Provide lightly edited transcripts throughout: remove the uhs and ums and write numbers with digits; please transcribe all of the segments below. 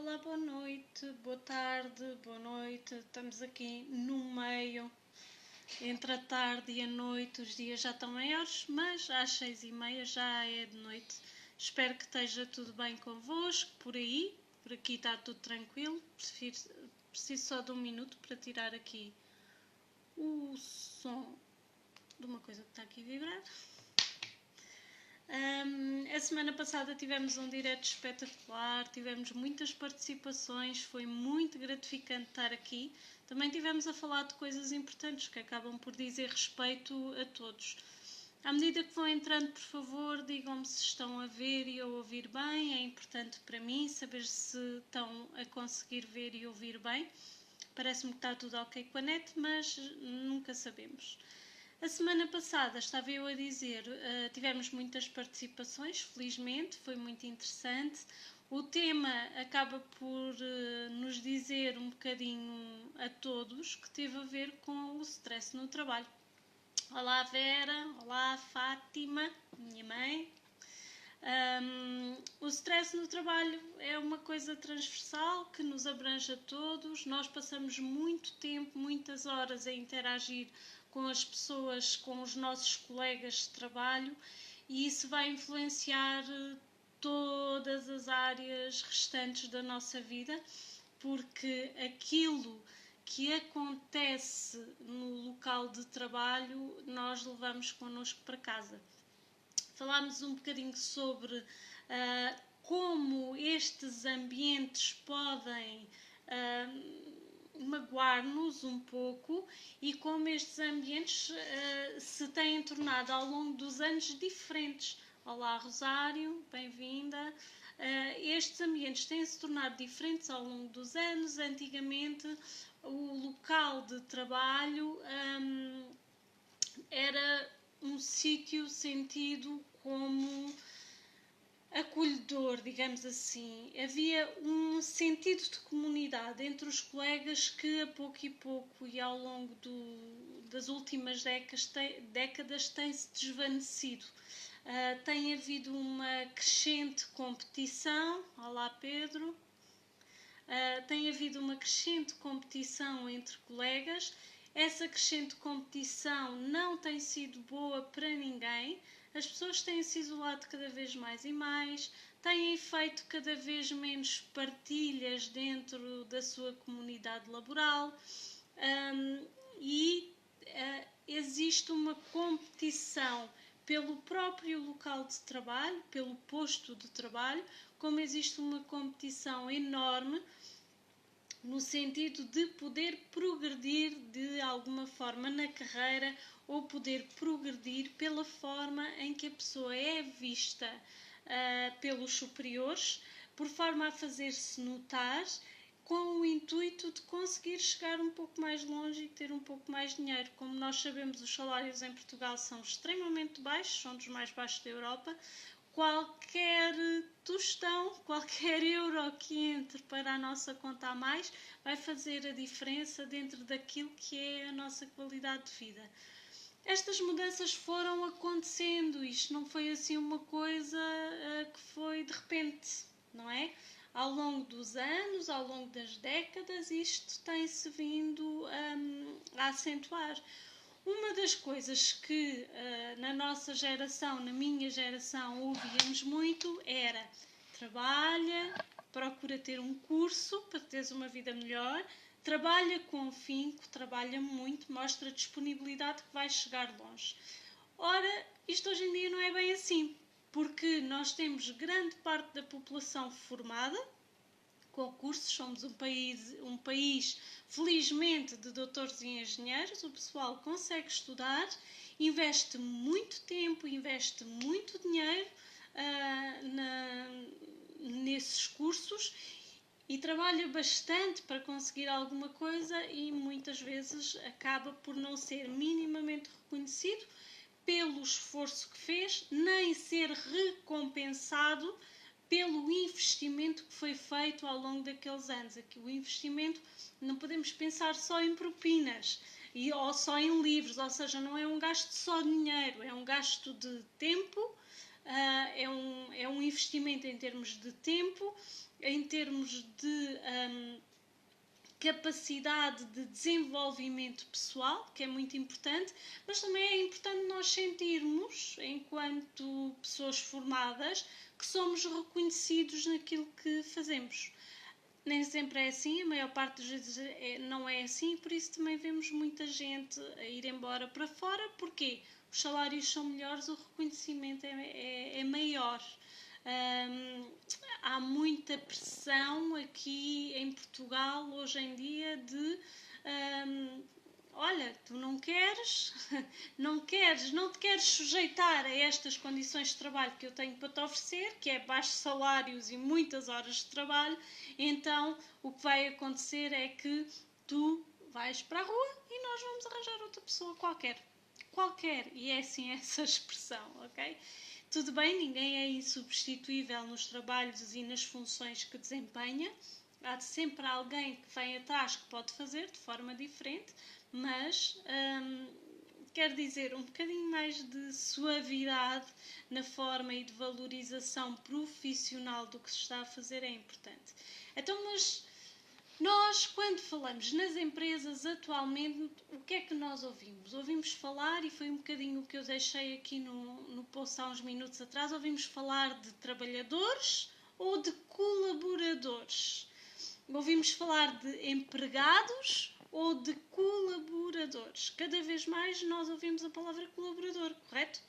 Olá, boa noite, boa tarde, boa noite. Estamos aqui no meio, entre a tarde e a noite. Os dias já estão maiores, mas às 6h30 já é de noite. Espero que esteja tudo bem convosco, por aí. Por aqui está tudo tranquilo. Preciso só de um minuto para tirar aqui o som de uma coisa que está aqui a vibrar. A semana passada tivemos um direto espetacular, tivemos muitas participações, foi muito gratificante estar aqui. Também tivemos a falar de coisas importantes que acabam por dizer respeito a todos. À medida que vão entrando, por favor, digam-me se estão a ver e a ouvir bem. É importante para mim saber se estão a conseguir ver e ouvir bem. Parece-me que está tudo ok com a net, mas nunca sabemos. A semana passada, estava eu a dizer, tivemos muitas participações, felizmente, foi muito interessante. O tema acaba por nos dizer um bocadinho a todos que teve a ver com o stress no trabalho. Olá Vera, olá Fátima, minha mãe. O stress no trabalho é uma coisa transversal que nos abrange a todos. Nós passamos muito tempo, muitas horas a interagir com as pessoas, com os nossos colegas de trabalho, e isso vai influenciar todas as áreas restantes da nossa vida, porque aquilo que acontece no local de trabalho nós levamos connosco para casa. Falámos um bocadinho sobre como estes ambientes podem magoar-nos um pouco e como estes ambientes se têm tornado ao longo dos anos diferentes. Olá Rosário, bem-vinda. Estes ambientes têm-se tornado diferentes ao longo dos anos. Antigamente o local de trabalho era um sítio sentido como acolhedor, digamos assim. Havia um sentido de comunidade entre os colegas que a pouco e pouco e ao longo das últimas décadas tem-se desvanecido. Tem havido uma crescente competição. Olá Pedro. Tem havido uma crescente competição entre colegas. Essa crescente competição não tem sido boa para ninguém. As pessoas têm se isolado cada vez mais e mais, têm feito cada vez menos partilhas dentro da sua comunidade laboral e existe uma competição pelo próprio local de trabalho, pelo posto de trabalho, como existe uma competição enorme no sentido de poder progredir de alguma forma na carreira ou poder progredir pela forma em que a pessoa é vista pelos superiores, por forma a fazer-se notar, com o intuito de conseguir chegar um pouco mais longe e ter um pouco mais de dinheiro. Como nós sabemos, os salários em Portugal são extremamente baixos, são dos mais baixos da Europa. Qualquer tostão, qualquer euro que entre para a nossa conta a mais vai fazer a diferença dentro daquilo que é a nossa qualidade de vida. Estas mudanças foram acontecendo, isto não foi assim uma coisa que foi de repente, não é? Ao longo dos anos, ao longo das décadas, isto tem-se vindo a acentuar. Uma das coisas que na nossa geração, na minha geração, ouvíamos muito era: trabalha, procura ter um curso para teres uma vida melhor, trabalha com afinco, trabalha muito, mostra disponibilidade que vai chegar longe. Ora, isto hoje em dia não é bem assim, porque nós temos grande parte da população formada, com cursos, somos um país felizmente de doutores e engenheiros, o pessoal consegue estudar, investe muito tempo, investe muito dinheiro nesses cursos e trabalha bastante para conseguir alguma coisa e muitas vezes acaba por não ser minimamente reconhecido pelo esforço que fez, nem ser recompensado pelo investimento que foi feito ao longo daqueles anos. Aqui o investimento não podemos pensar só em propinas ou só em livros, ou seja, não é um gasto só de dinheiro, é um gasto de tempo, é um investimento em termos de tempo, em termos de capacidade de desenvolvimento pessoal, que é muito importante, mas também é importante nós sentirmos, enquanto pessoas formadas, que somos reconhecidos naquilo que fazemos. Nem sempre é assim, a maior parte das vezes não é assim, por isso também vemos muita gente a ir embora para fora. Porquê? Os salários são melhores, o reconhecimento é maior. Há muita pressão aqui em Portugal hoje em dia de olha, tu não te queres sujeitar a estas condições de trabalho que eu tenho para te oferecer, que é baixos salários e muitas horas de trabalho, então o que vai acontecer é que tu vais para a rua e nós vamos arranjar outra pessoa qualquer, e é assim essa expressão, ok? Tudo bem, ninguém é insubstituível nos trabalhos e nas funções que desempenha, há sempre alguém que vem atrás que pode fazer de forma diferente, mas quer dizer, um bocadinho mais de suavidade na forma e de valorização profissional do que se está a fazer é importante. Então, mas nós, quando falamos nas empresas atualmente, o que é que nós ouvimos? Ouvimos falar, e foi um bocadinho o que eu deixei aqui no post há uns minutos atrás, ouvimos falar de trabalhadores ou de colaboradores? Ouvimos falar de empregados ou de colaboradores? Cada vez mais nós ouvimos a palavra colaborador, correto?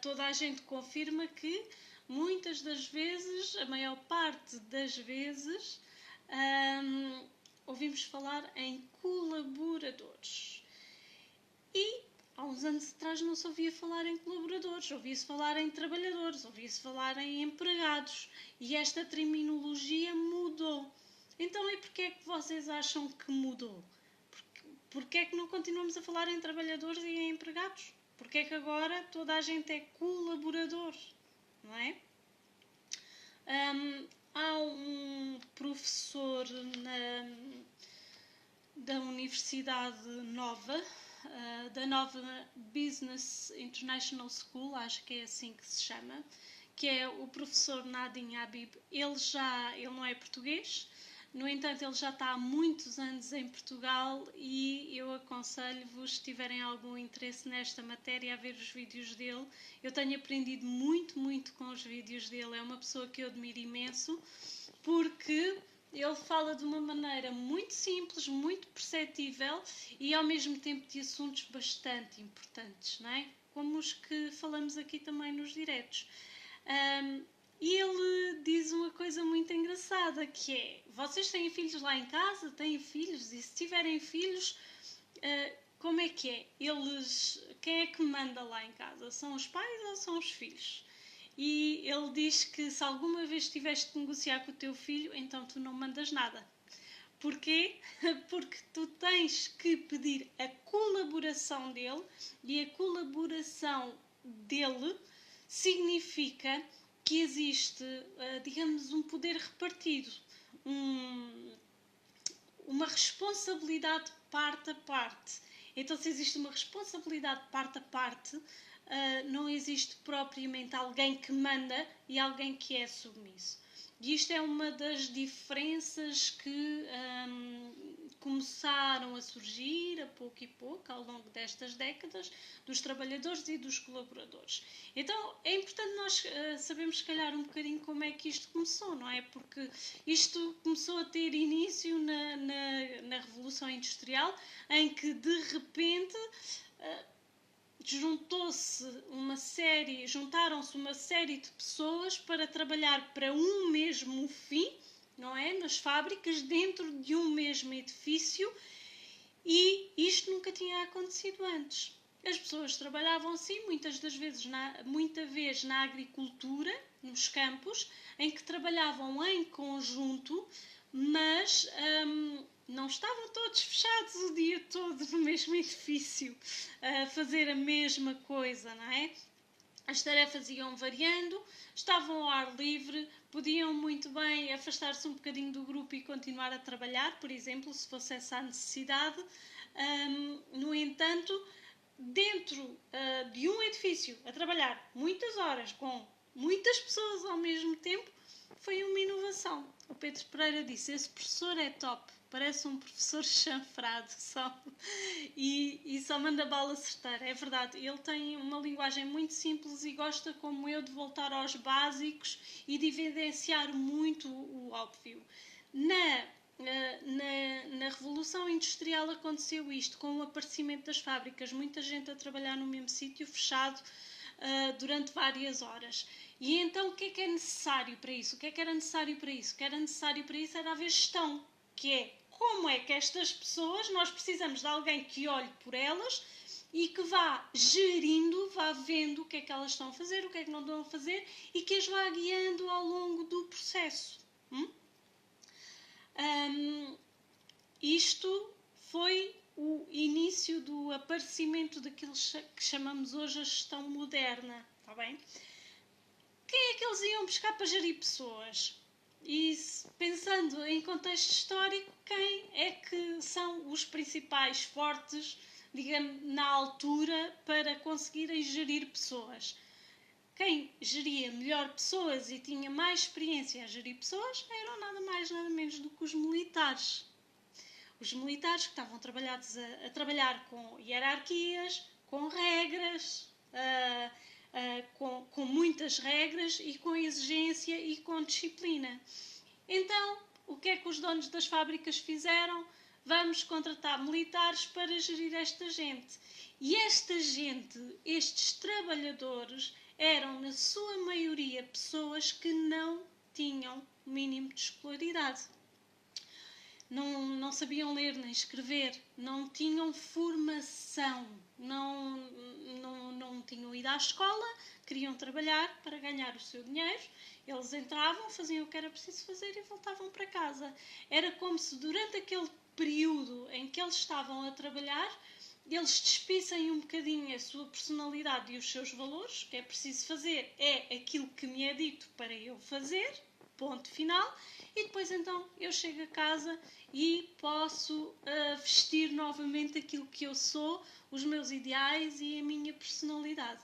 Toda a gente confirma que muitas das vezes, a maior parte das vezes, ouvimos falar em colaboradores. E há uns anos atrás não se ouvia falar em colaboradores, ouvia-se falar em trabalhadores, ouvia-se falar em empregados. E esta terminologia mudou. Então, e porquê é que vocês acham que mudou? Porquê é que não continuamos a falar em trabalhadores e em empregados? Porquê é que agora toda a gente é colaborador? Não é? Há um professor da Universidade Nova, da Nova Business International School, acho que é assim que se chama, que é o professor Nadim Habib. Ele não é português, no entanto ele já está há muitos anos em Portugal e eu aconselho-vos, se tiverem algum interesse nesta matéria, a ver os vídeos dele. Eu tenho aprendido muito com os vídeos dele, é uma pessoa que eu admiro imenso, porque ele fala de uma maneira muito simples, muito perceptível e ao mesmo tempo de assuntos bastante importantes, não é? Como os que falamos aqui também nos diretos. E ele diz uma coisa muito engraçada, que é: vocês têm filhos lá em casa? Têm filhos? E se tiverem filhos, como é que é? Quem é que manda lá em casa? São os pais ou são os filhos? E ele diz que se alguma vez tiveste de negociar com o teu filho, então tu não mandas nada. Porquê? Porque tu tens que pedir a colaboração dele, e a colaboração dele significa que existe, digamos, um poder repartido, uma responsabilidade parte a parte. Então, se existe uma responsabilidade parte a parte, não existe propriamente alguém que manda e alguém que é submisso. E isto é uma das diferenças que começaram a surgir a pouco e pouco ao longo destas décadas dos trabalhadores e dos colaboradores. Então é importante nós sabermos, se calhar, um bocadinho como é que isto começou, não é? Porque isto começou a ter início na Revolução Industrial, em que de repente juntaram-se uma série de pessoas para trabalhar para um mesmo fim, não é? Nas fábricas, dentro de um mesmo edifício, e isto nunca tinha acontecido antes. As pessoas trabalhavam sim, muita vez na agricultura, nos campos, em que trabalhavam em conjunto, mas não estavam todos fechados o dia todo no mesmo edifício a fazer a mesma coisa, não é? As tarefas iam variando, estavam ao ar livre, podiam muito bem afastar-se um bocadinho do grupo e continuar a trabalhar, por exemplo, se fosse essa a necessidade. No entanto, dentro de um edifício, a trabalhar muitas horas com muitas pessoas ao mesmo tempo, foi uma inovação. O Pedro Pereira disse: esse professor é top, parece um professor chanfrado só, e só manda bala certeira. É verdade, ele tem uma linguagem muito simples e gosta, como eu, de voltar aos básicos e de evidenciar muito o óbvio. Na Revolução Industrial aconteceu isto, com o aparecimento das fábricas, muita gente a trabalhar no mesmo sítio, fechado, durante várias horas. E então o que é necessário para isso? O que era necessário para isso? O que era necessário para isso era haver gestão, que é como é que estas pessoas, nós precisamos de alguém que olhe por elas e que vá gerindo, vá vendo o que é que elas estão a fazer, o que é que não estão a fazer e que as vá guiando ao longo do processo. Isto foi o início do aparecimento daquilo que chamamos hoje a gestão moderna, está bem? Quem é que eles iam buscar para gerir pessoas? E pensando em contexto histórico, quem é que são os principais fortes, digamos, na altura para conseguirem gerir pessoas? Quem geria melhor pessoas e tinha mais experiência a gerir pessoas eram nada mais, nada menos do que os militares. Os militares que estavam a trabalhar com hierarquias, com regras, com muitas regras e com exigência e com disciplina. Então, o que é que os donos das fábricas fizeram? Vamos contratar militares para gerir esta gente. E esta gente, estes trabalhadores, eram na sua maioria pessoas que não tinham o mínimo de escolaridade. Não sabiam ler nem escrever, não tinham formação, não tinham ido à escola, queriam trabalhar para ganhar o seu dinheiro. Eles entravam, faziam o que era preciso fazer e voltavam para casa. Era como se durante aquele período em que eles estavam a trabalhar, eles despissem um bocadinho a sua personalidade e os seus valores. O que é preciso fazer é aquilo que me é dito para eu fazer, ponto final. E depois então eu chego a casa e posso vestir novamente aquilo que eu sou, os meus ideais e a minha personalidade.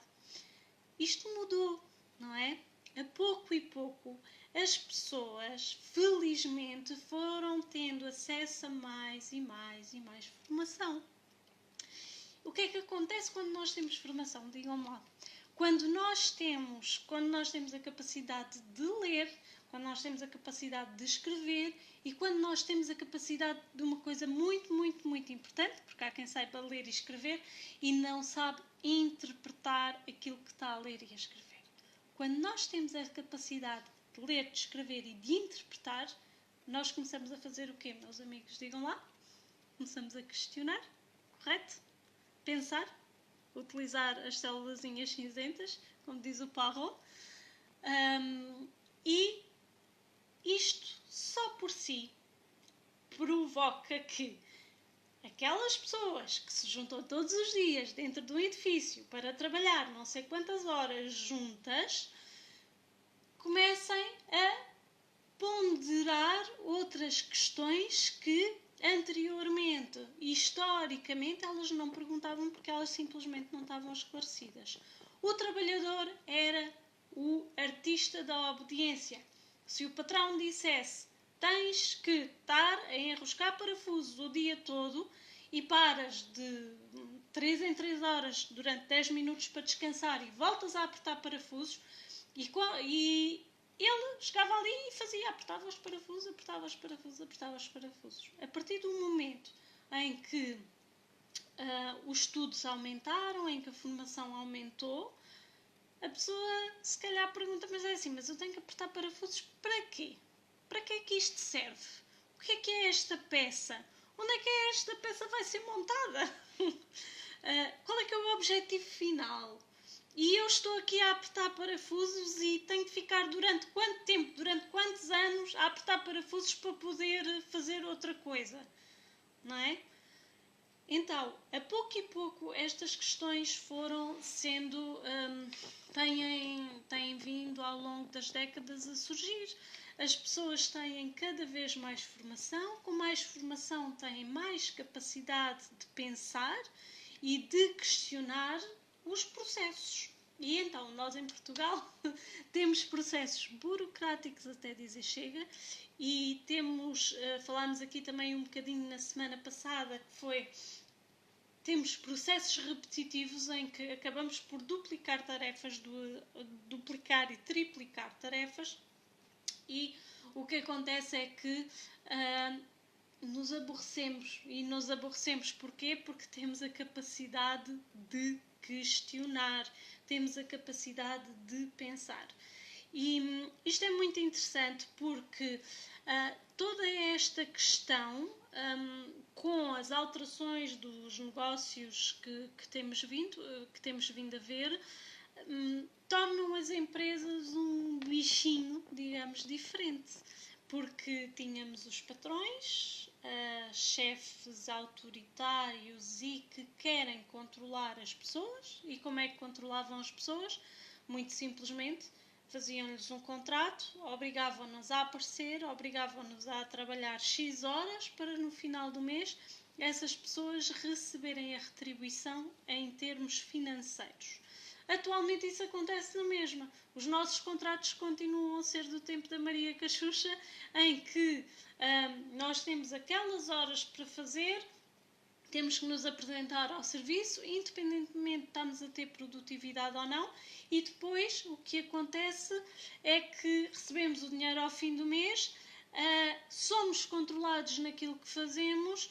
Isto mudou, não é? A pouco e pouco as pessoas, felizmente, foram tendo acesso a mais e mais e mais formação. O que é que acontece quando nós temos formação? Digam-me lá. Quando nós temos a capacidade de ler, quando nós temos a capacidade de escrever e quando nós temos a capacidade de uma coisa muito, muito, muito importante, porque há quem saiba ler e escrever e não sabe interpretar aquilo que está a ler e a escrever. Quando nós temos a capacidade de ler, de escrever e de interpretar, nós começamos a fazer o quê, meus amigos? Digam lá. Começamos a questionar, correto? Pensar, utilizar as célulazinhas cinzentas, como diz o Parrot, e isto só por si provoca que aquelas pessoas que se juntam todos os dias dentro de um edifício para trabalhar não sei quantas horas juntas comecem a ponderar outras questões que anteriormente e historicamente elas não perguntavam porque elas simplesmente não estavam esclarecidas. O trabalhador era o artista da obediência. Se o patrão dissesse: tens que estar a enroscar parafusos o dia todo e paras de 3 em 3 horas durante 10 minutos para descansar e voltas a apertar parafusos, e ele chegava ali e fazia, apertava os parafusos. A partir do momento em que os estudos aumentaram, em que a formação aumentou, a pessoa se calhar pergunta: mas é assim, mas eu tenho que apertar parafusos para quê? Para que é que isto serve? O que é esta peça? Onde é que esta peça vai ser montada? Qual é que é o objetivo final? E eu estou aqui a apertar parafusos e tenho que ficar durante quanto tempo, durante quantos anos a apertar parafusos para poder fazer outra coisa? Não é? Então, a pouco e pouco estas questões foram sendo, têm vindo ao longo das décadas a surgir. As pessoas têm cada vez mais formação, com mais formação têm mais capacidade de pensar e de questionar os processos. E então, nós em Portugal temos processos burocráticos até dizer chega, e falámos aqui também um bocadinho na semana passada, que foi, temos processos repetitivos em que acabamos por duplicar tarefas, duplicar e triplicar tarefas, e o que acontece é que nos aborrecemos. E nos aborrecemos porquê? Porque temos a capacidade de questionar, temos a capacidade de pensar. E isto é muito interessante porque toda esta questão, com as alterações dos negócios que temos vindo a ver, tornam as empresas um bichinho, digamos, diferente. Porque tínhamos os patrões, chefes autoritários e que querem controlar as pessoas. E como é que controlavam as pessoas? Muito simplesmente, faziam-lhes um contrato, obrigavam-nos a aparecer, obrigavam-nos a trabalhar X horas para no final do mês essas pessoas receberem a retribuição em termos financeiros. Atualmente isso acontece na mesma. Os nossos contratos continuam a ser do tempo da Maria Cachucha, em que nós temos aquelas horas para fazer, temos que nos apresentar ao serviço, independentemente de estarmos a ter produtividade ou não, e depois o que acontece é que recebemos o dinheiro ao fim do mês, somos controlados naquilo que fazemos,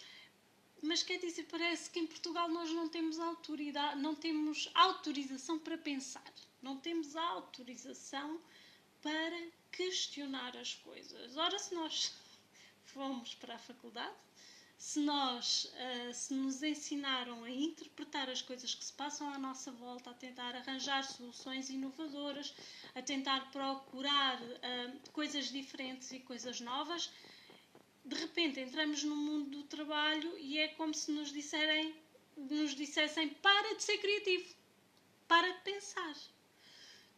mas quer dizer, parece que em Portugal nós não temos autoridade, não temos autorização para pensar, não temos autorização para questionar as coisas. Ora, se nós fomos para a faculdade, se nos ensinaram a interpretar as coisas que se passam à nossa volta, a tentar arranjar soluções inovadoras, a tentar procurar coisas diferentes e coisas novas, de repente entramos no mundo do trabalho e é como se nos dissessem: para de ser criativo, para de pensar.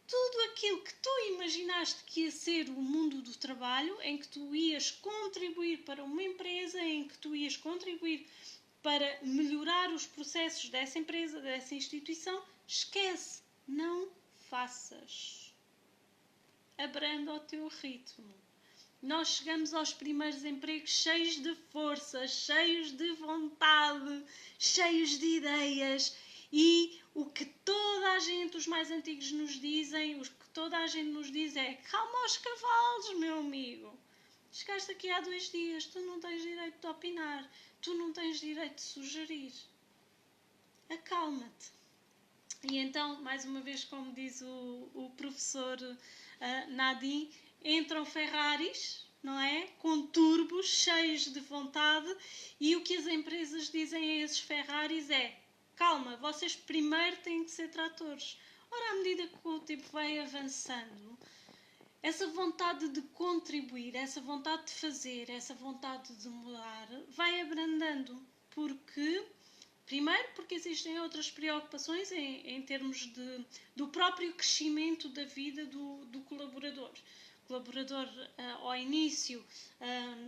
Tudo aquilo que tu imaginaste que ia ser o mundo do trabalho, em que tu ias contribuir para uma empresa, em que tu ias contribuir para melhorar os processos dessa empresa, dessa instituição, esquece, não faças. Abranda o teu ritmo. Nós chegamos aos primeiros empregos cheios de força, cheios de vontade, cheios de ideias, e o que toda a gente, os mais antigos, nos dizem, o que toda a gente nos diz é: calma aos cavalos, meu amigo. Chegaste aqui há 2 dias, tu não tens direito de opinar, tu não tens direito de sugerir. Acalma-te. E então, mais uma vez, como diz o professor Nadim, entram Ferraris, não é? Com turbos, cheios de vontade, e o que as empresas dizem a esses Ferraris é: calma, vocês primeiro têm que ser tratores. Ora, à medida que o tempo vai avançando, essa vontade de contribuir, essa vontade de fazer, essa vontade de mudar, vai abrandando. Primeiro, porque existem outras preocupações em termos do próprio crescimento da vida do colaborador. O colaborador, ao início,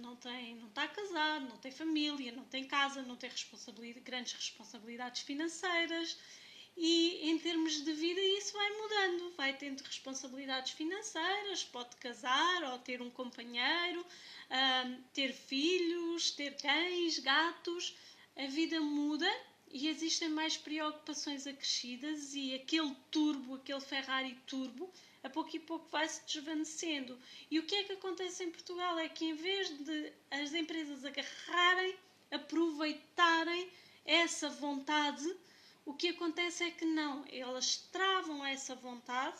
não está casado, não tem família, não tem casa, não tem grandes responsabilidades financeiras, e em termos de vida isso vai mudando. Vai tendo responsabilidades financeiras, pode casar ou ter um companheiro, ter filhos, ter cães, gatos. A vida muda e existem mais preocupações acrescidas, e aquele Ferrari turbo, a pouco e pouco vai-se desvanecendo. E o que é que acontece em Portugal? É que em vez de as empresas agarrarem, aproveitarem essa vontade, o que acontece é que não, elas travam essa vontade,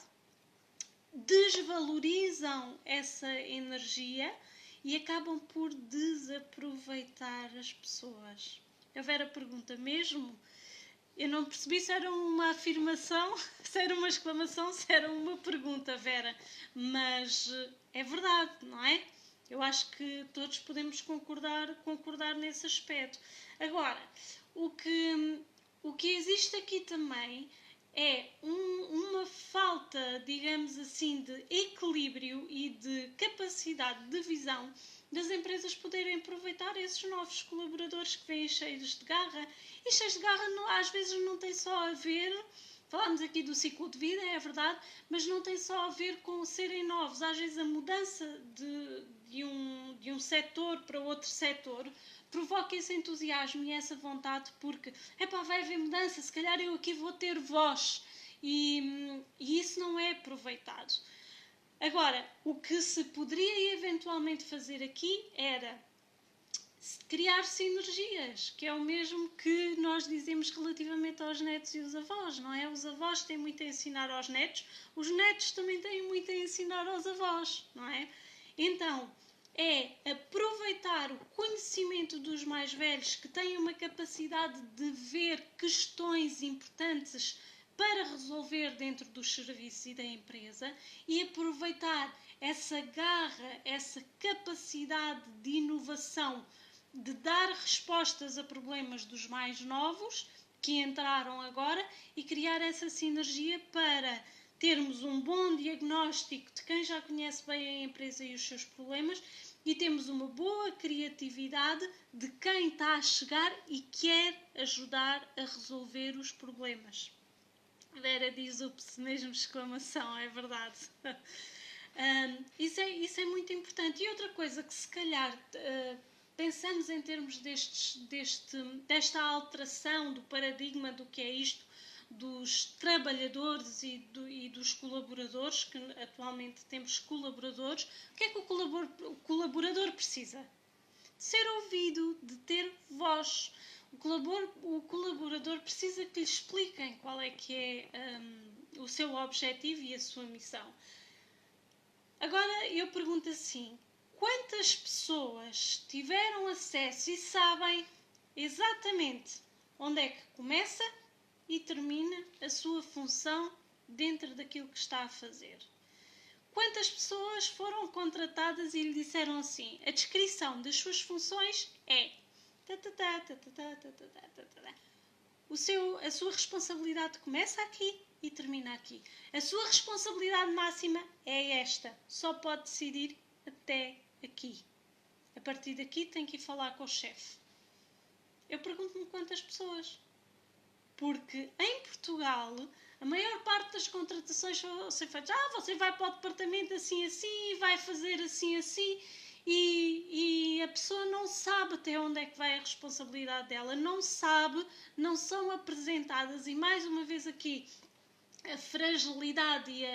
desvalorizam essa energia e acabam por desaproveitar as pessoas. A Vera pergunta mesmo. Eu não percebi se era uma afirmação, se era uma exclamação, se era uma pergunta, Vera. Mas é verdade, não é? Eu acho que todos podemos concordar nesse aspecto. Agora, o que existe aqui também é uma falta, digamos assim, de equilíbrio e de capacidade de visão das empresas poderem aproveitar esses novos colaboradores que vêm cheios de garra. E cheios de garra às vezes não tem só a ver, falámos aqui do ciclo de vida, é verdade, mas não tem só a ver com serem novos. Às vezes a mudança de um setor para outro setor provoca esse entusiasmo e essa vontade, porque vai haver mudança, se calhar eu aqui vou ter voz, e isso não é aproveitado. Agora, o que se poderia eventualmente fazer aqui era criar sinergias, que é o mesmo que nós dizemos relativamente aos netos e os avós, não é? Os avós têm muito a ensinar aos netos, os netos também têm muito a ensinar aos avós, não é? Então, é aproveitar o conhecimento dos mais velhos que têm uma capacidade de ver questões importantes para resolver dentro dos serviços e da empresa e aproveitar essa garra, essa capacidade de inovação, de dar respostas a problemas dos mais novos que entraram agora e criar essa sinergia para termos um bom diagnóstico de quem já conhece bem a empresa e os seus problemas e temos uma boa criatividade de quem está a chegar e quer ajudar a resolver os problemas. Vera diz ups, mesmo exclamação, é verdade. Isso é muito importante. E outra coisa que se calhar pensamos em termos desta alteração do paradigma do que é isto, dos trabalhadores e dos colaboradores, que atualmente temos colaboradores, o que é que o colaborador precisa? De ser ouvido, de ter voz. O colaborador precisa que lhe expliquem qual é que é o seu objetivo e a sua missão. Agora eu pergunto assim, quantas pessoas tiveram acesso e sabem exatamente onde é que começa e termina a sua função dentro daquilo que está a fazer? Quantas pessoas foram contratadas e lhe disseram assim, a descrição das suas funções é a sua responsabilidade começa aqui e termina aqui. A sua responsabilidade máxima é esta. Só pode decidir até aqui. A partir daqui tem que ir falar com o chefe. Eu pergunto-me quantas pessoas. Porque em Portugal, a maior parte das contratações vão ser feitas. Você vai para o departamento assim, assim, vai fazer assim, assim. E a pessoa não sabe até onde é que vai a responsabilidade dela. Não sabe, não são apresentadas. E mais uma vez aqui, a fragilidade e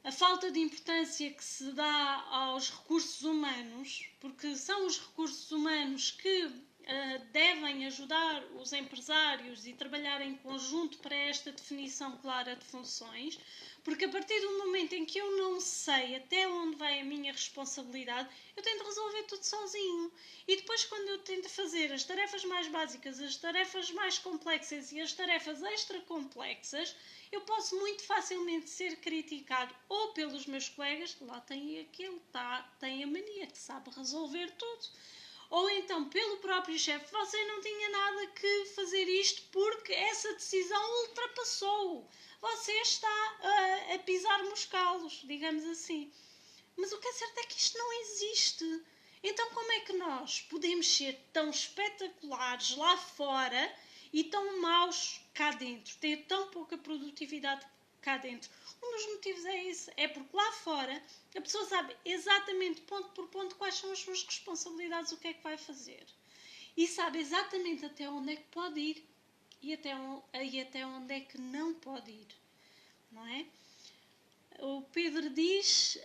a falta de importância que se dá aos recursos humanos, porque são os recursos humanos que devem ajudar os empresários e trabalhar em conjunto para esta definição clara de funções, porque a partir do momento em que eu não sei até onde vai a minha responsabilidade, eu tento resolver tudo sozinho. E depois, quando eu tento fazer as tarefas mais básicas, as tarefas mais complexas e as tarefas extra complexas, eu posso muito facilmente ser criticado ou pelos meus colegas, lá tem aquele, tem a mania que sabe resolver tudo, ou então pelo próprio chefe, você não tinha nada que fazer isto porque essa decisão ultrapassou. Você está a pisar nos calos, digamos assim. Mas o que é certo é que isto não existe. Então como é que nós podemos ser tão espetaculares lá fora e tão maus cá dentro, ter tão pouca produtividade cá dentro? Um dos motivos é esse, é porque lá fora a pessoa sabe exatamente ponto por ponto quais são as suas responsabilidades, o que é que vai fazer. E sabe exatamente até onde é que pode ir e até onde é que não pode ir, não é? O Pedro diz,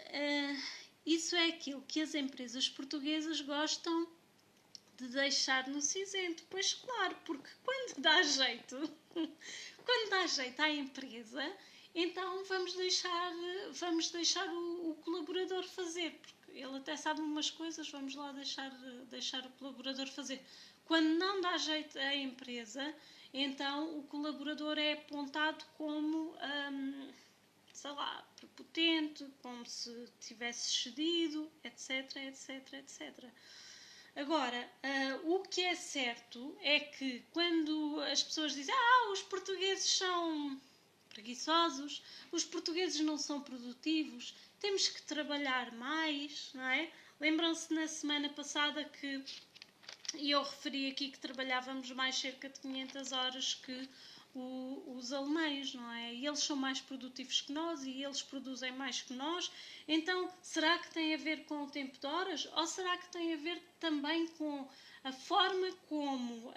isso é aquilo que as empresas portuguesas gostam de deixar no cinzento. Pois claro, porque quando dá jeito à empresa, então vamos deixar o colaborador fazer, porque ele até sabe umas coisas, vamos lá deixar o colaborador fazer. Quando não dá jeito à empresa, então o colaborador é apontado como, sei lá, prepotente, como se tivesse cedido, etc, etc, etc. Agora, o que é certo é que quando as pessoas dizem os portugueses são preguiçosos, os portugueses não são produtivos, temos que trabalhar mais, não é? Lembram-se na semana passada que eu referi aqui que trabalhávamos mais cerca de 500 horas que os alemães, não é? E eles são mais produtivos que nós e eles produzem mais que nós. Então, será que tem a ver com o tempo de horas? Ou será que tem a ver também com a forma como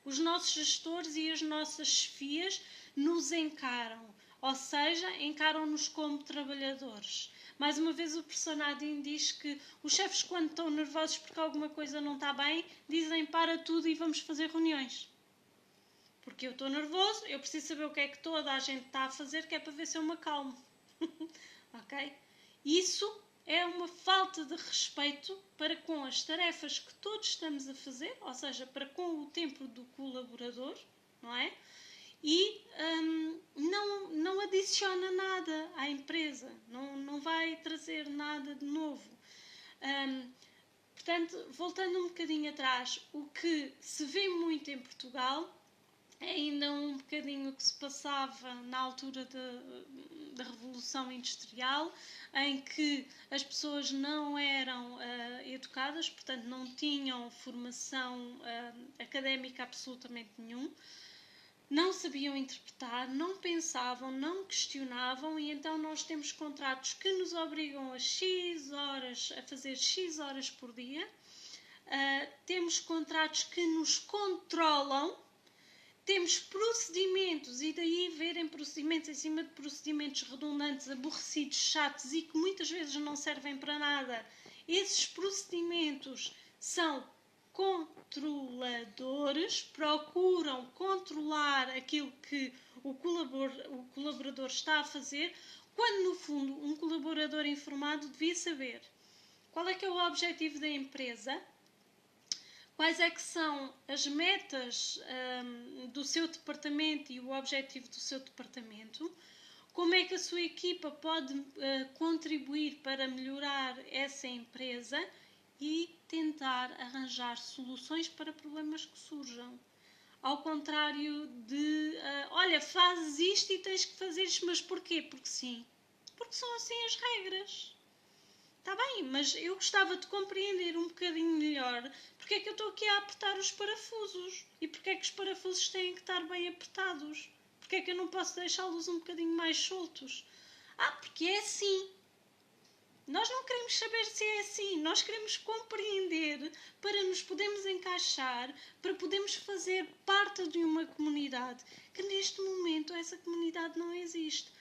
os nossos gestores e as nossas chefias nos encaram? Ou seja, encaram-nos como trabalhadores. Mais uma vez o professor Nadim diz que os chefes, quando estão nervosos porque alguma coisa não está bem, dizem para tudo e vamos fazer reuniões. Porque eu estou nervoso, eu preciso saber o que é que toda a gente está a fazer, que é para ver se eu me acalmo. Ok? Isso é uma falta de respeito para com as tarefas que todos estamos a fazer, ou seja, para com o tempo do colaborador, não é? E não adiciona nada à empresa, não vai trazer nada de novo. Portanto, voltando um bocadinho atrás, o que se vê muito em Portugal é ainda um bocadinho o que se passava na altura da Revolução Industrial, em que as pessoas não eram educadas, portanto não tinham formação académica absolutamente nenhuma, não sabiam interpretar, não pensavam, não questionavam, e então nós temos contratos que nos obrigam a X horas, a fazer X horas por dia, temos contratos que nos controlam, temos procedimentos, e daí verem procedimentos em cima de procedimentos redundantes, aborrecidos, chatos e que muitas vezes não servem para nada. Esses procedimentos são controladores, procuram controlar aquilo que o colaborador está a fazer, quando no fundo um colaborador informado devia saber qual é que é o objetivo da empresa, quais é que são as metas do seu departamento e o objetivo do seu departamento, como é que a sua equipa pode contribuir para melhorar essa empresa e tentar arranjar soluções para problemas que surjam. Ao contrário de, olha, fazes isto e tens que fazer isto, mas porquê? Porque sim. Porque são assim as regras. Está bem, mas eu gostava de compreender um bocadinho melhor porque é que eu estou aqui a apertar os parafusos e porque é que os parafusos têm que estar bem apertados. Porque é que eu não posso deixá-los um bocadinho mais soltos? Porque é assim. Nós não queremos saber se é assim, nós queremos compreender para nos podermos encaixar, para podermos fazer parte de uma comunidade, que neste momento essa comunidade não existe.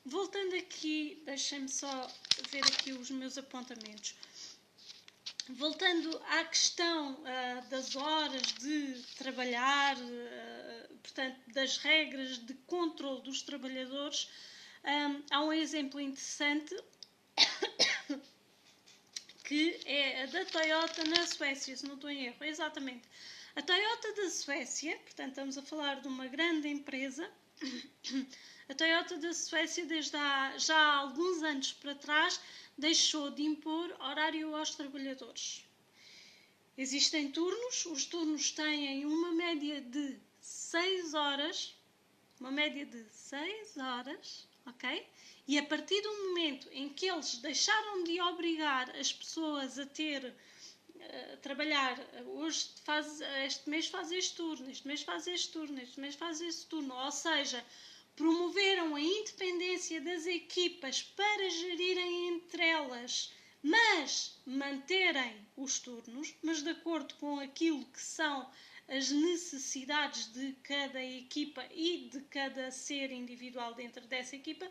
Voltando aqui, deixem-me só ver aqui os meus apontamentos. Voltando à questão das horas de trabalhar, portanto, das regras de controle dos trabalhadores, há um exemplo interessante que é a da Toyota na Suécia, se não estou em erro, exatamente. A Toyota da Suécia, portanto estamos a falar de uma grande empresa, a Toyota da Suécia desde já há alguns anos para trás deixou de impor horário aos trabalhadores. Existem turnos, os turnos têm uma média de 6 horas, ok? E a partir do momento em que eles deixaram de obrigar as pessoas a trabalhar, hoje este mês faz este turno, este mês faz este turno, este mês faz este turno, ou seja, promoveram a independência das equipas para gerirem entre elas, mas manterem os turnos, mas de acordo com aquilo que são as necessidades de cada equipa e de cada ser individual dentro dessa equipa.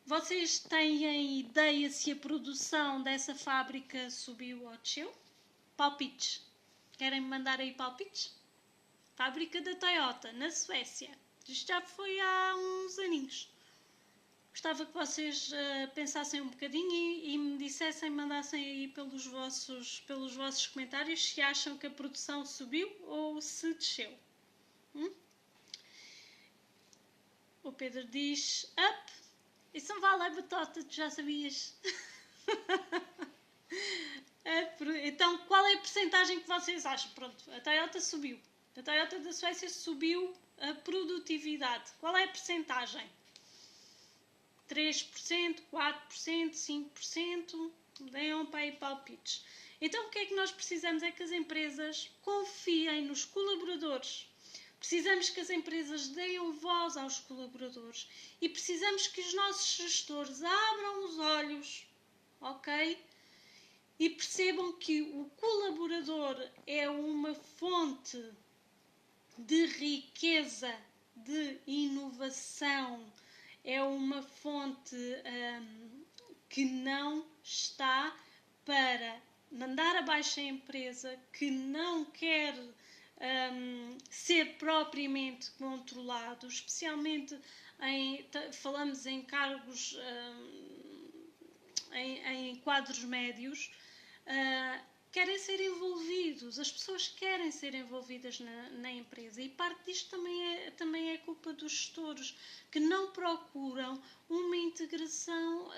Vocês têm ideia se a produção dessa fábrica subiu ou desceu? Palpites. Querem me mandar aí palpites? Fábrica da Toyota, na Suécia. Isto já foi há uns aninhos. Gostava que vocês pensassem um bocadinho e me dissessem, mandassem aí pelos vossos comentários se acham que a produção subiu ou se desceu. O Pedro diz up. Isso não vale a batota, tu já sabias. Então, qual é a percentagem que vocês acham? Pronto, a Toyota subiu. A Toyota da Suécia subiu a produtividade. Qual é a percentagem? 3%, 4%, 5%? Deem para aí palpites. Então o que é que nós precisamos? É que as empresas confiem nos colaboradores. Precisamos que as empresas deem voz aos colaboradores e precisamos que os nossos gestores abram os olhos, ok? E percebam que o colaborador é uma fonte de riqueza, de inovação, é uma fonte que não está para mandar abaixo a empresa, que não quer ser propriamente controlado, especialmente falamos em cargos, em quadros médios, querem ser envolvidos, as pessoas querem ser envolvidas na empresa e parte disto também é culpa dos gestores, que não procuram uma integração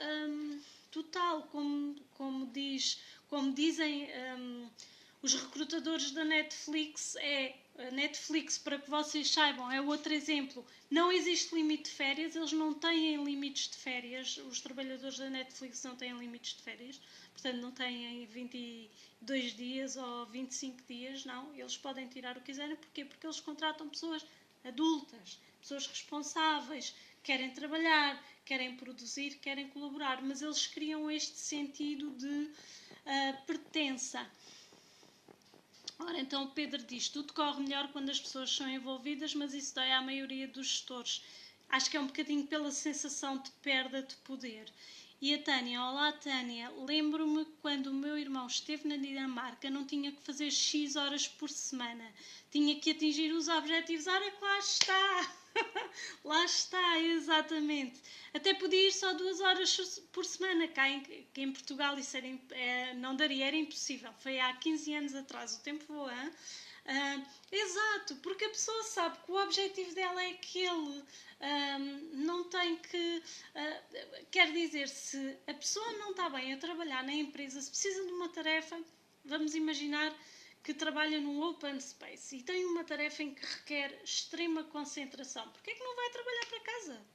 total, como dizem os recrutadores da Netflix. A Netflix, para que vocês saibam, é outro exemplo. Não existe limite de férias, eles não têm limites de férias, os trabalhadores da Netflix não têm limites de férias, portanto não têm 22 dias ou 25 dias, não, eles podem tirar o que quiserem. Porquê? Porque eles contratam pessoas adultas, pessoas responsáveis, querem trabalhar, querem produzir, querem colaborar, mas eles criam este sentido de pertença. Ora, então o Pedro diz, tudo corre melhor quando as pessoas são envolvidas, mas isso dói à maioria dos gestores. Acho que é um bocadinho pela sensação de perda de poder. E a Tânia, olá Tânia, lembro-me quando o meu irmão esteve na Dinamarca, não tinha que fazer X horas por semana, tinha que atingir os objetivos. Ora, que lá está! Lá está, exatamente. Até podia ir só 2 horas por semana. Cá em Portugal isso não daria, era impossível. Foi há 15 anos atrás, o tempo voa. Exato, porque a pessoa sabe que o objetivo dela é aquele. Não tem que... quer dizer, se a pessoa não está bem a trabalhar na empresa, se precisa de uma tarefa, vamos imaginar que trabalha num open space e tem uma tarefa em que requer extrema concentração, porque é que não vai trabalhar para casa?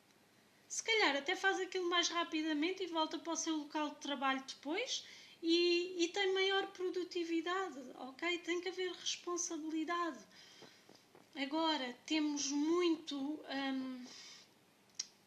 Se calhar até faz aquilo mais rapidamente e volta para o seu local de trabalho depois e tem maior produtividade, ok? Tem que haver responsabilidade. Agora, temos muito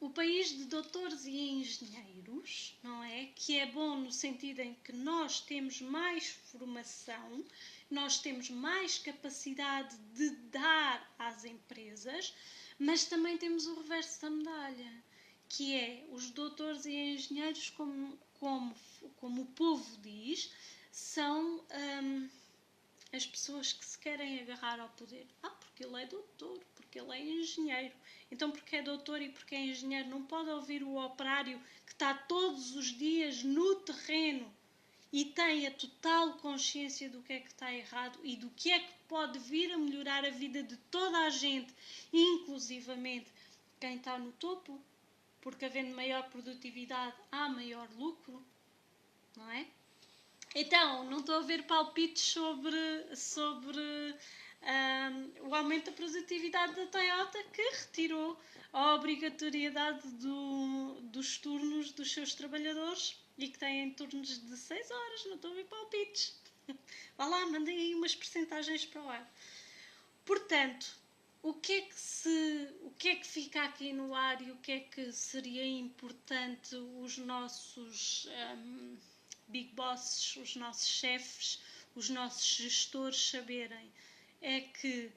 o país de doutores e engenheiros, não é? Que é bom no sentido em que nós temos mais formação, nós temos mais capacidade de dar às empresas, mas também temos o reverso da medalha, que é os doutores e engenheiros, como o povo diz, são as pessoas que se querem agarrar ao poder. Porque ele é doutor, porque ele é engenheiro. Então, porque é doutor e porque é engenheiro, não pode ouvir o operário que está todos os dias no terreno e tem a total consciência do que é que está errado e do que é que pode vir a melhorar a vida de toda a gente, inclusivamente quem está no topo, porque havendo maior produtividade há maior lucro, não é? Então, não estou a ver palpites sobre o aumento da produtividade da Toyota, que retirou a obrigatoriedade dos turnos dos seus trabalhadores e que têm turnos de 6 horas. Não estou a ver palpites. Vá lá, mandem aí umas percentagens para o ar. Portanto, o que é que fica aqui no ar e o que é que seria importante os nossos big bosses, os nossos chefes, os nossos gestores saberem? É que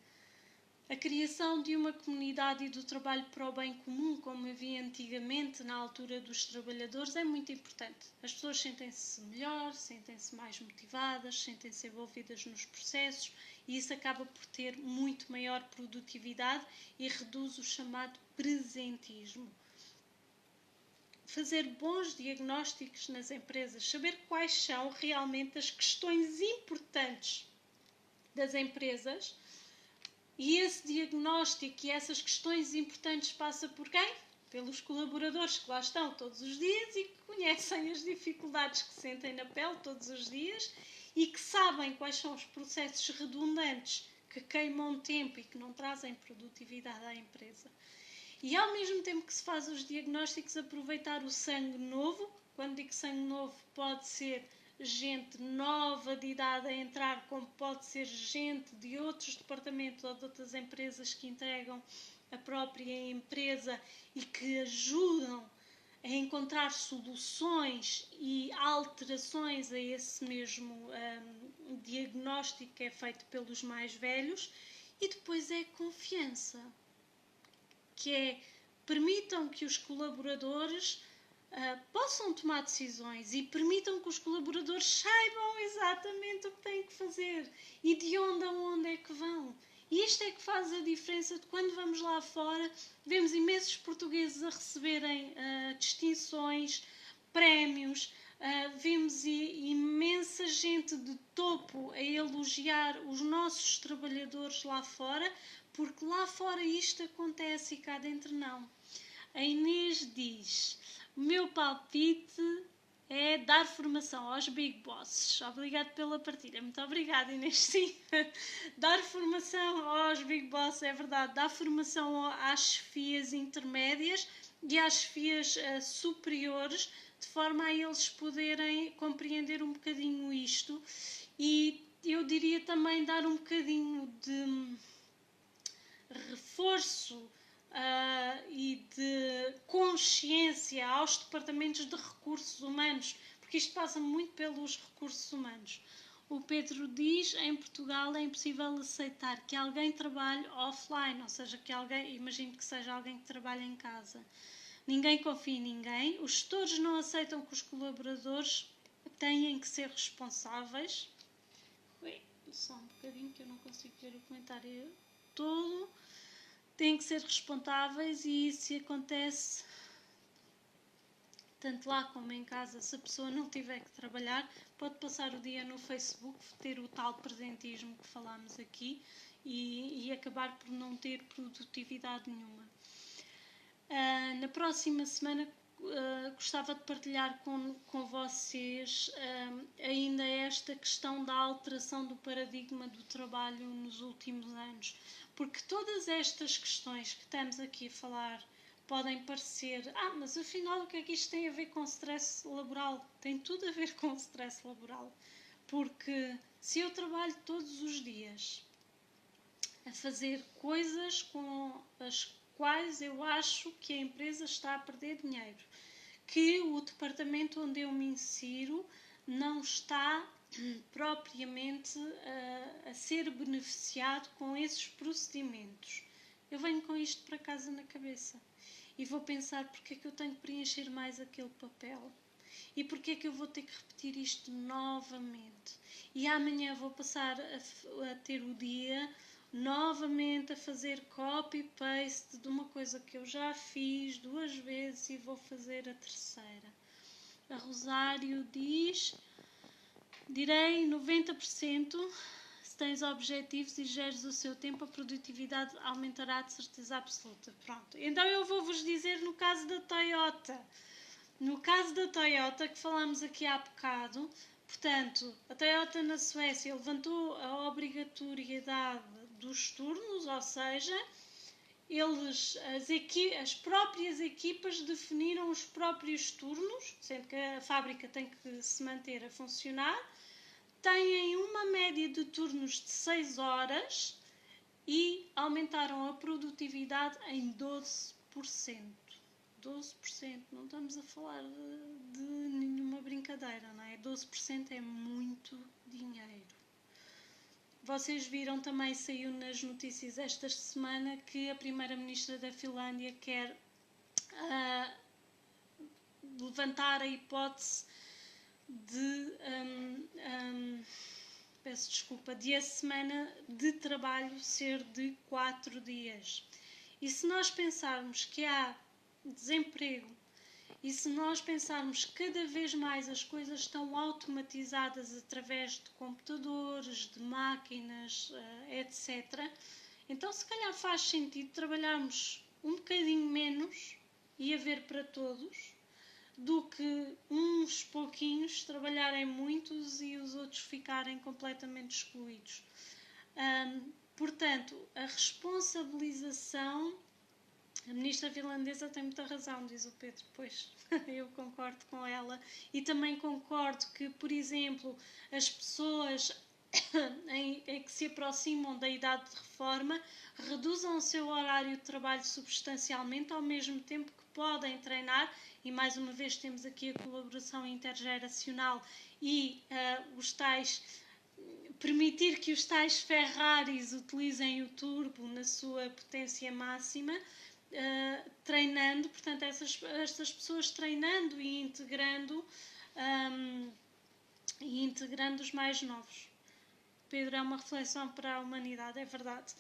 a criação de uma comunidade e do trabalho para o bem comum, como havia antigamente na altura dos trabalhadores, é muito importante. As pessoas sentem-se melhor, sentem-se mais motivadas, sentem-se envolvidas nos processos e isso acaba por ter muito maior produtividade e reduz o chamado presentismo. Fazer bons diagnósticos nas empresas, saber quais são realmente as questões importantes das empresas, e esse diagnóstico e essas questões importantes passa por quem? Pelos colaboradores que lá estão todos os dias e que conhecem as dificuldades que sentem na pele todos os dias e que sabem quais são os processos redundantes que queimam tempo e que não trazem produtividade à empresa. E ao mesmo tempo que se faz os diagnósticos, aproveitar o sangue novo. Quando digo sangue novo, pode ser gente nova de idade a entrar, como pode ser gente de outros departamentos ou de outras empresas que integram a própria empresa e que ajudam a encontrar soluções e alterações a esse mesmo diagnóstico que é feito pelos mais velhos. E depois é confiança, que é permitam que os colaboradores possam tomar decisões e permitam que os colaboradores saibam exatamente o que têm que fazer e de onde a onde é que vão. E isto é que faz a diferença de quando vamos lá fora, vemos imensos portugueses a receberem distinções, prémios, vemos imensa gente de topo a elogiar os nossos trabalhadores lá fora, porque lá fora isto acontece e cá dentro não. A Inês diz: o meu palpite é dar formação aos Big Bosses. Obrigado pela partilha. Muito obrigada, Inês. Sim, dar formação aos Big Bosses, é verdade. Dar formação às chefias intermédias e às chefias superiores, de forma a eles poderem compreender um bocadinho isto. E eu diria também dar um bocadinho de reforço e de consciência aos departamentos de recursos humanos, porque isto passa muito pelos recursos humanos. O Pedro diz: em Portugal é impossível aceitar que alguém trabalhe offline, ou seja, que alguém, imagino que seja alguém que trabalhe em casa. Ninguém confia em ninguém, os gestores não aceitam que os colaboradores têm que ser responsáveis. Só um bocadinho que eu não consigo ver o comentário todo. Têm que ser responsáveis e isso acontece tanto lá como em casa. Se a pessoa não tiver que trabalhar, pode passar o dia no Facebook, ter o tal presentismo que falámos aqui e acabar por não ter produtividade nenhuma. Na próxima semana gostava de partilhar com vocês ainda esta questão da alteração do paradigma do trabalho nos últimos anos, porque todas estas questões que estamos aqui a falar podem parecer, mas afinal o que é que isto tem a ver com stress laboral? Tem tudo a ver com stress laboral, porque se eu trabalho todos os dias a fazer coisas com as quais eu acho que a empresa está a perder dinheiro, que o departamento onde eu me insiro não está propriamente a ser beneficiado com esses procedimentos. Eu venho com isto para casa na cabeça e vou pensar porque é que eu tenho que preencher mais aquele papel e porque é que eu vou ter que repetir isto novamente. E amanhã vou passar a ter o dia novamente a fazer copy-paste de uma coisa que eu já fiz 2 vezes e vou fazer a terceira. A Rosário diz: direi 90%. Se tens objetivos e geres o seu tempo, a produtividade aumentará de certeza absoluta. Pronto, então eu vou-vos dizer no caso da Toyota. No caso da Toyota, que falámos aqui há bocado, portanto, a Toyota na Suécia levantou a obrigatoriedade dos turnos, ou seja, as próprias equipas definiram os próprios turnos, sendo que a fábrica tem que se manter a funcionar, têm uma média de turnos de 6 horas e aumentaram a produtividade em 12%. 12%, não estamos a falar de nenhuma brincadeira, não é? 12% é muito dinheiro. Vocês viram também, saiu nas notícias esta semana, que a Primeira-Ministra da Finlândia quer levantar a hipótese de de a semana de trabalho ser de 4 dias. E se nós pensarmos que há desemprego e se nós pensarmos que cada vez mais as coisas estão automatizadas através de computadores, de máquinas, etc., então se calhar faz sentido trabalharmos um bocadinho menos e haver para todos, do que uns pouquinhos trabalharem muitos e os outros ficarem completamente excluídos. Portanto, a responsabilização, a ministra finlandesa tem muita razão, diz o Pedro, pois eu concordo com ela, e também concordo que, por exemplo, as pessoas em que se aproximam da idade de reforma reduzam o seu horário de trabalho substancialmente, ao mesmo tempo que podem treinar, e mais uma vez temos aqui a colaboração intergeracional e os tais, permitir que os tais Ferraris utilizem o turbo na sua potência máxima, treinando, portanto, estas pessoas treinando e integrando os mais novos. Pedro, é uma reflexão para a humanidade, é verdade.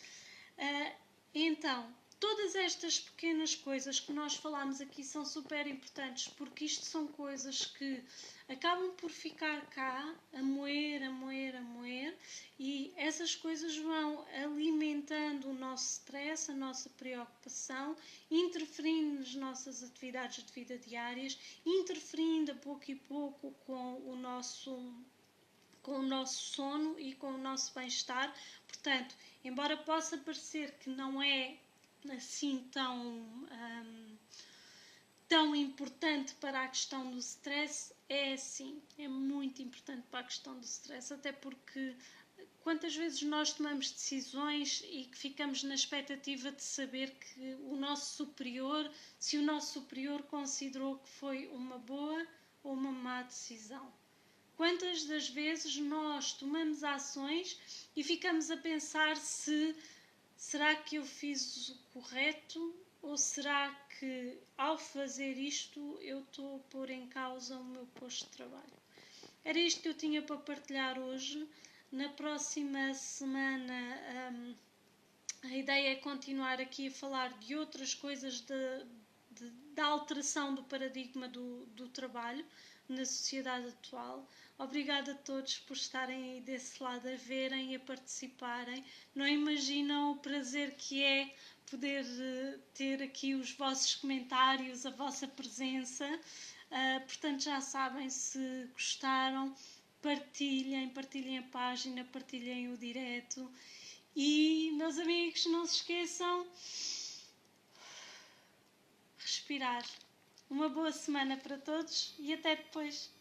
Então, todas estas pequenas coisas que nós falamos aqui são super importantes, porque isto são coisas que acabam por ficar cá, a moer, e essas coisas vão alimentando o nosso stress, a nossa preocupação, interferindo nas nossas atividades de vida diárias, interferindo a pouco e pouco com o nosso sono e com o nosso bem-estar. Portanto, embora possa parecer que não é assim tão importante para a questão do stress, é sim, é muito importante para a questão do stress, até porque quantas vezes nós tomamos decisões e que ficamos na expectativa de saber que se o nosso superior considerou que foi uma boa ou uma má decisão. Quantas das vezes nós tomamos ações e ficamos a pensar será que eu fiz o correto, ou será que ao fazer isto eu estou a pôr em causa o meu posto de trabalho? Era isto que eu tinha para partilhar hoje. Na próxima semana a ideia é continuar aqui a falar de outras coisas da alteração do paradigma do trabalho na sociedade atual. Obrigada a todos por estarem aí desse lado, a verem e a participarem. Não imaginam o prazer que é poder ter aqui os vossos comentários, a vossa presença. Portanto, já sabem, se gostaram, partilhem a página, partilhem o direto. E, meus amigos, não se esqueçam, respirar. Uma boa semana para todos e até depois.